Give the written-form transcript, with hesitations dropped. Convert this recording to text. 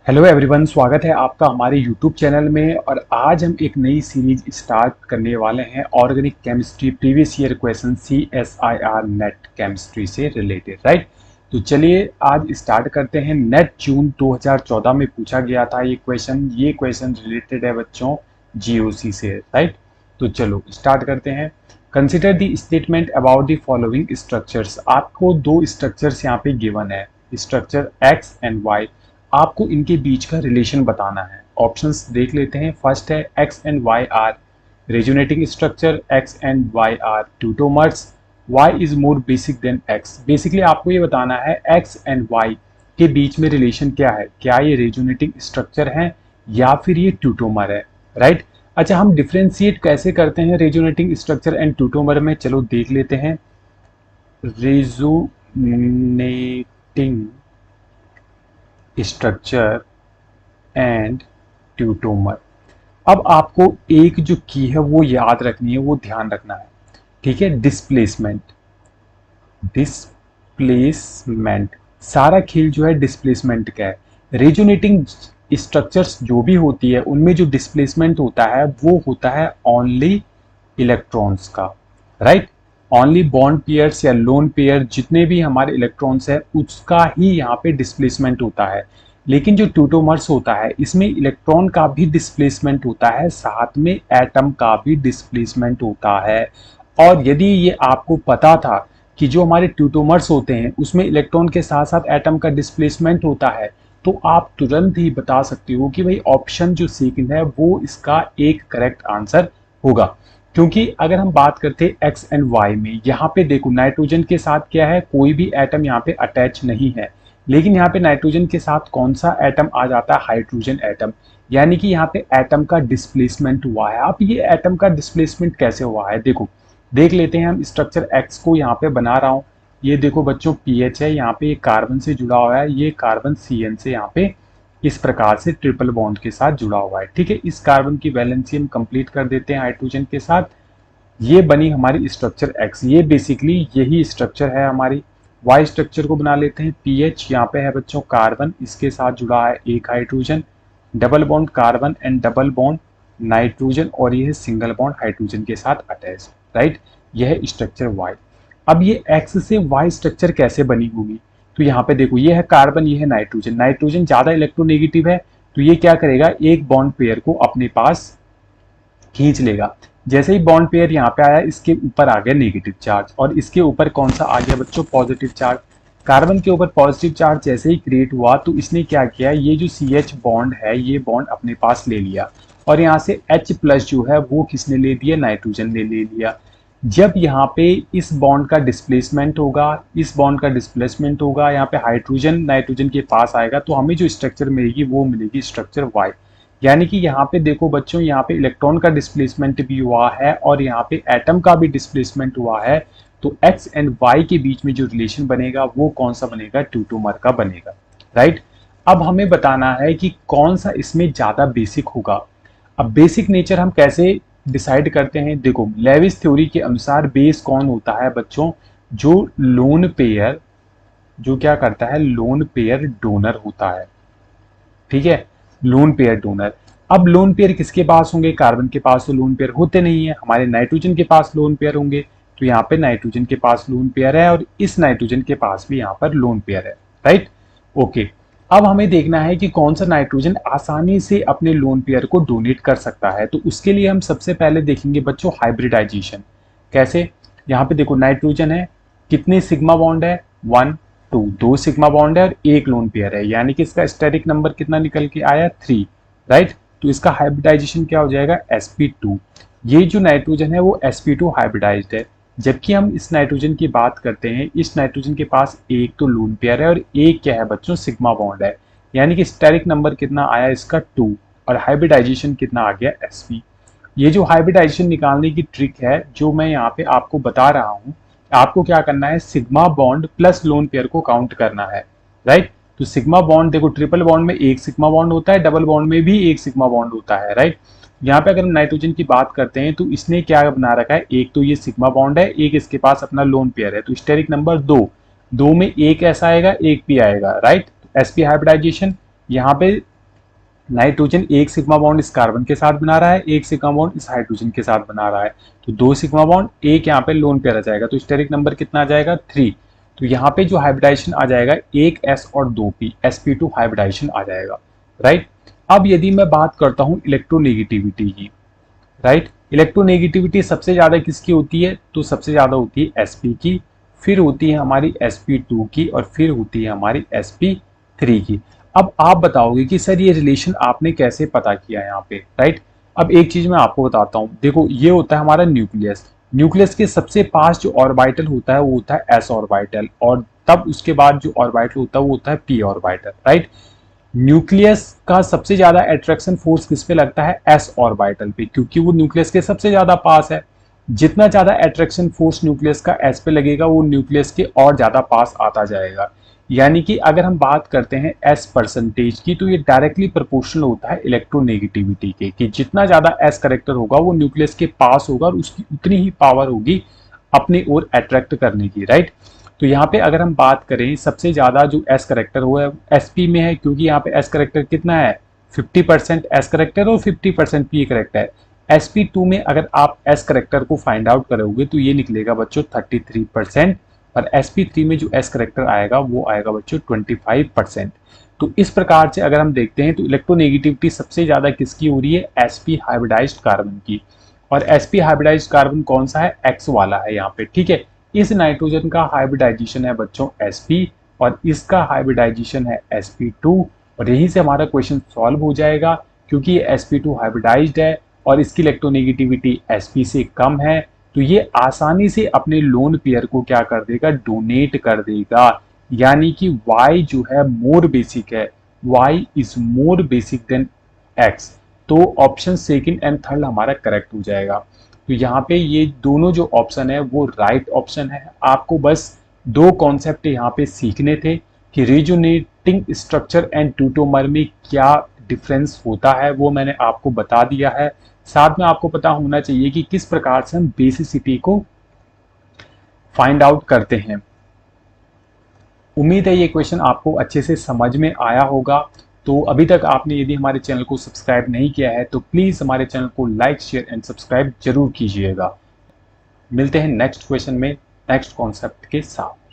Hello everyone, स्वागत है आपका हमारे यूट्यूब चैनल में। और आज हम एक नई सीरीज स्टार्ट करने वाले हैं organic chemistry previous year question CSIR net chemistry से रिलेटेड, राइट। तो चलिए आज स्टार्ट करते हैं। नेट जून 2014 में पूछा गया था ये क्वेश्चन रिलेटेड है बच्चों GOC से, राइट। तो चलो स्टार्ट करते हैं। Consider the statement about the following structures. आपको दो स्ट्रक्चर्स यहाँ पे गिवन है, स्ट्रक्चर X एंड Y। आपको इनके बीच का रिलेशन बताना है। ऑप्शंस देख लेते हैं। फर्स्ट है X and Y are resonating structure, X and Y are tautomers, Y is more basic than X. Basically आपको ये बताना है एक्स एंड वाई के बीच में रिलेशन क्या है, क्या ये रेजोनेटिंग स्ट्रक्चर है या फिर ये ट्यूटोमर है, राइट। अच्छा, हम डिफ्रेंशिएट कैसे करते हैं रेजोनेटिंग स्ट्रक्चर एंड ट्यूटोमर में, चलो देख लेते हैं। Resonating structure and tautomer. अब आपको एक जो की है वो याद रखनी है, वो ध्यान रखना है, ठीक है। डिस्प्लेसमेंट, डिस्प्लेसमेंट सारा खेल जो है डिस्प्लेसमेंट का है। रेजोनेटिंग स्ट्रक्चर्स जो भी होती है उनमें जो डिस्प्लेसमेंट होता है वो होता है ओनली इलेक्ट्रॉन्स का, राइट। ओनली बॉन्ड पेयर्स या लोन पेयर जितने भी हमारे इलेक्ट्रॉन्स है उसका ही यहाँ पे डिस्प्लेसमेंट होता है। लेकिन जो ट्यूटोमर्स होता है इसमें इलेक्ट्रॉन का भी डिस्प्लेसमेंट होता है, साथ में एटम का भी डिस्प्लेसमेंट होता है। और यदि ये आपको पता था कि जो हमारे ट्यूटोमर्स होते हैं उसमें इलेक्ट्रॉन के साथ साथ एटम का डिस्प्लेसमेंट होता है, तो आप तुरंत ही बता सकते हो कि भाई ऑप्शन जो सेकंड है वो इसका एक करेक्ट आंसर होगा। क्योंकि अगर हम बात करते हैं एक्स एंड वाई में, यहाँ पे देखो नाइट्रोजन के साथ क्या है, कोई भी एटम यहाँ पे अटैच नहीं है। लेकिन यहाँ पे नाइट्रोजन के साथ कौन सा एटम आ जाता है, हाइड्रोजन एटम। यानी कि यहाँ पे एटम का डिस्प्लेसमेंट हुआ है। अब ये एटम का डिस्प्लेसमेंट कैसे हुआ है, देखो देख लेते हैं। हम स्ट्रक्चर एक्स को यहाँ पे बना रहा हूँ। ये देखो बच्चों पीएच है, यहाँ पे ये कार्बन से जुड़ा हुआ है, ये कार्बन CN से यहाँ पे इस प्रकार से ट्रिपल बॉन्ड के साथ जुड़ा हुआ है, ठीक है। इस कार्बन की वैलेंसी हम कंप्लीट कर देते हैं हाइड्रोजन के साथ। ये बनी हमारी स्ट्रक्चर एक्स। ये बेसिकली यही स्ट्रक्चर है हमारी। वाई स्ट्रक्चर को बना लेते हैं। पीएच यहाँ पे है बच्चों कार्बन, इसके साथ जुड़ा है एक hydrogen, double bond carbon and double bond nitrogen, और ये है सिंगल बॉन्ड हाइड्रोजन के साथ अटैच, राइट। यह है स्ट्रक्चर वाई। अब ये एक्स से वाई स्ट्रक्चर कैसे बनी होगी, तो यहाँ पे देखो ये है कार्बन, ये है नाइट्रोजन। नाइट्रोजन ज्यादा इलेक्ट्रोनेगेटिव है तो ये क्या करेगा, एक बॉन्ड पेयर को अपने पास खींच लेगा। जैसे ही बॉन्ड पेयर यहाँ पे आया इसके ऊपर आ गया नेगेटिव चार्ज, और इसके ऊपर कौन सा आ गया बच्चों, पॉजिटिव चार्ज। कार्बन के ऊपर पॉजिटिव चार्ज जैसे ही क्रिएट हुआ तो इसने क्या किया, ये जो CH बॉन्ड है ये बॉन्ड अपने पास ले लिया, और यहाँ से H+ जो है वो किसने ले लिया, नाइट्रोजन ने ले लिया। जब यहाँ पे इस बॉन्ड का डिस्प्लेसमेंट होगा, इस बॉन्ड का डिस्प्लेसमेंट होगा, यहाँ पे हाइड्रोजन नाइट्रोजन के पास आएगा, तो हमें जो स्ट्रक्चर मिलेगी वो मिलेगी स्ट्रक्चर वाई। यानी कि यहाँ पे देखो बच्चों, यहाँ पे इलेक्ट्रॉन का डिस्प्लेसमेंट भी हुआ है और यहाँ पे एटम का भी डिस्प्लेसमेंट हुआ है। तो एक्स एंड वाई के बीच में जो रिलेशन बनेगा वो कौन सा बनेगा, ट्यूटोमर का बनेगा, राइट। अब हमें बताना है कि कौन सा इसमें ज्यादा बेसिक होगा। अब बेसिक नेचर हम कैसे डिसाइड करते हैं, देखो लेविस थ्योरी के अनुसार बेस कौन होता है बच्चों, जो लोन पेयर, जो क्या करता है, लोन पेयर डोनर होता है, ठीक है। Lone pair donor. अब लोन पेयर किसके पास होंगे, कार्बन के पास तो लोन पेयर होते नहीं है, हमारे नाइट्रोजन के पास लोन पेयर होंगे। तो यहाँ पे नाइट्रोजन के पास लोन पेयर है और इस नाइट्रोजन के पास भी यहाँ पर लोन पेयर है, राइट। ओके, अब हमें देखना है कि कौन सा नाइट्रोजन आसानी से अपने लोन पेयर को डोनेट कर सकता है। तो उसके लिए हम सबसे पहले देखेंगे बच्चों हाइब्रिडाइजेशन। कैसे, यहाँ पे देखो नाइट्रोजन है, कितने सिग्मा बॉन्ड है, 1 2, दो सिग्मा बॉन्ड है और एक लोन पेयर है, यानी कि इसका स्टेरिक नंबर कितना निकल के आया, 3, राइट। तो इसका हाइब्रिडाइजेशन क्या हो जाएगा, sp2। ये जो नाइट्रोजन है वो sp2 हाइब्रिडाइज्ड है। जबकि हम इस नाइट्रोजन की बात करते हैं, इस नाइट्रोजन के पास एक तो लोन पेयर है और एक क्या है बच्चों, सिग्मा बॉन्ड है। यानी कि स्टेरिक नंबर कितना आया इसका 2, और हाइब्रिडाइजेशन कितना आ गया, sp। ये जो हाइब्रिडाइजेशन निकालने की ट्रिक है जो मैं यहाँ पे आपको बता रहा हूँ, आपको क्या करना है, sigma bond plus lone pair को काउंट करना है, राइट। तो सिग्मा बॉन्ड देखो, ट्रिपल बॉन्ड में एक सिग्मा बॉन्ड होता है, डबल बॉन्ड में भी एक सिग्मा बॉन्ड होता है, राइट। यहाँ पे अगर हम नाइट्रोजन की बात करते हैं तो इसने क्या बना रखा है, एक तो ये सिग्मा बॉन्ड है, एक इसके पास अपना लोन पेयर है, तो स्टेरिक नंबर 2 में एक ऐसा आएगा एक भी आएगा, राइट। sp हाइब्रिडाइजेशन, यहाँ पे नाइट्रोजन एक सिग्मा बॉन्ड इस कार्बन के साथ बना रहा है, एक सिग्मा बॉन्ड इस हाइड्रोजन के साथ बना रहा है, तो 2 सिग्मा बॉन्ड, एक यहाँ पे लोन पेयर आ जाएगा, तो स्टेरिक नंबर कितना आ जाएगा 3। तो यहाँ पे जो हाइब्रिडाइजेशन आ जाएगा एक S और 2P, sp2 हाइब्रिडाइजेशन आ जाएगा, राइट। अब यदि मैं बात करता हूँ इलेक्ट्रोनेगेटिविटी की, राइट, इलेक्ट्रोनेगेटिविटी सबसे ज्यादा किसकी होती है, तो सबसे ज्यादा होती है sp की, फिर होती है हमारी sp2 की, और फिर होती है हमारी sp3 की। अब आप बताओगे कि सर ये रिलेशन आपने कैसे पता किया यहाँ पे, राइट। अब एक चीज मैं आपको बताता हूँ, देखो ये होता है हमारा न्यूक्लियस, न्यूक्लियस के सबसे पास जो ऑर्बिटल होता है वो होता है s ऑर्बिटल, और तब उसके बाद जो ऑर्बिटल होता है वो होता है p ऑर्बिटल, राइट। न्यूक्लियस का सबसे ज्यादा अट्रैक्शन फोर्स किस पे लगता है, एस ऑर्बिटल पे, क्योंकि वो न्यूक्लियस के सबसे ज्यादा पास है। जितना ज्यादा अट्रैक्शन फोर्स न्यूक्लियस का एस पे लगेगा वो न्यूक्लियस के और ज्यादा पास आता जाएगा। यानी कि अगर हम बात करते हैं एस परसेंटेज की, तो ये डायरेक्टली प्रोपोर्शनल होता है इलेक्ट्रोनेगेटिविटी के, कि जितना ज्यादा एस करेक्टर होगा वो न्यूक्लियस के पास होगा और उसकी उतनी ही पावर होगी अपनी ओर अट्रैक्ट करने की, राइट। तो यहाँ पे अगर हम बात करें सबसे ज्यादा जो एस करेक्टर वो है एसपी में है, क्योंकि यहाँ पे एस करेक्टर कितना है 50% एस करेक्टर और 50% पी करेक्टर। sp2 में अगर आप एस करेक्टर को फाइंड आउट करोगे तो ये निकलेगा बच्चों 33%, और sp3 में जो एस करेक्टर आएगा वो आएगा बच्चों 25%। तो इस प्रकार से अगर हम देखते हैं तो इलेक्ट्रोनेगेटिविटी सबसे ज्यादा किसकी हो रही है, sp हाइब्रिडाइज्ड कार्बन की, और sp हाइब्रिडाइज्ड कार्बन कौन सा है, x वाला है यहाँ पे, ठीक है। इस नाइट्रोजन का हाइब्रिडाइजेशन है बच्चों sp, और इसका हाइब्रिडाइजेशन है sp2, और यहीं से हमारा क्वेश्चन सॉल्व हो जाएगा, क्योंकि ये sp2 हाइब्रिडाइज्ड है और इसकी इलेक्ट्रोनेगेटिविटी sp से कम है, तो ये आसानी से अपने लोन पेयर को क्या कर देगा, डोनेट कर देगा। यानी कि y जो है मोर बेसिक है, y is more basic than x, तो ऑप्शन सेकंड एंड थर्ड हमारा करेक्ट हो जाएगा। तो यहाँ पे ये दोनों जो ऑप्शन है वो राइट ऑप्शन है। आपको बस दो कॉन्सेप्ट यहाँ पे सीखने थे कि रेजोनेटिंग स्ट्रक्चर एंड ट्यूटोमर में क्या डिफरेंस होता है, वो मैंने आपको बता दिया है। साथ में आपको पता होना चाहिए कि किस प्रकार से हम बेसिसिटी को फाइंड आउट करते हैं। उम्मीद है ये क्वेश्चन आपको अच्छे से समझ में आया होगा। तो अभी तक आपने यदि हमारे चैनल को सब्सक्राइब नहीं किया है तो प्लीज़ हमारे चैनल को लाइक शेयर एंड सब्सक्राइब जरूर कीजिएगा। मिलते हैं नेक्स्ट क्वेश्चन में नेक्स्ट कॉन्सेप्ट के साथ।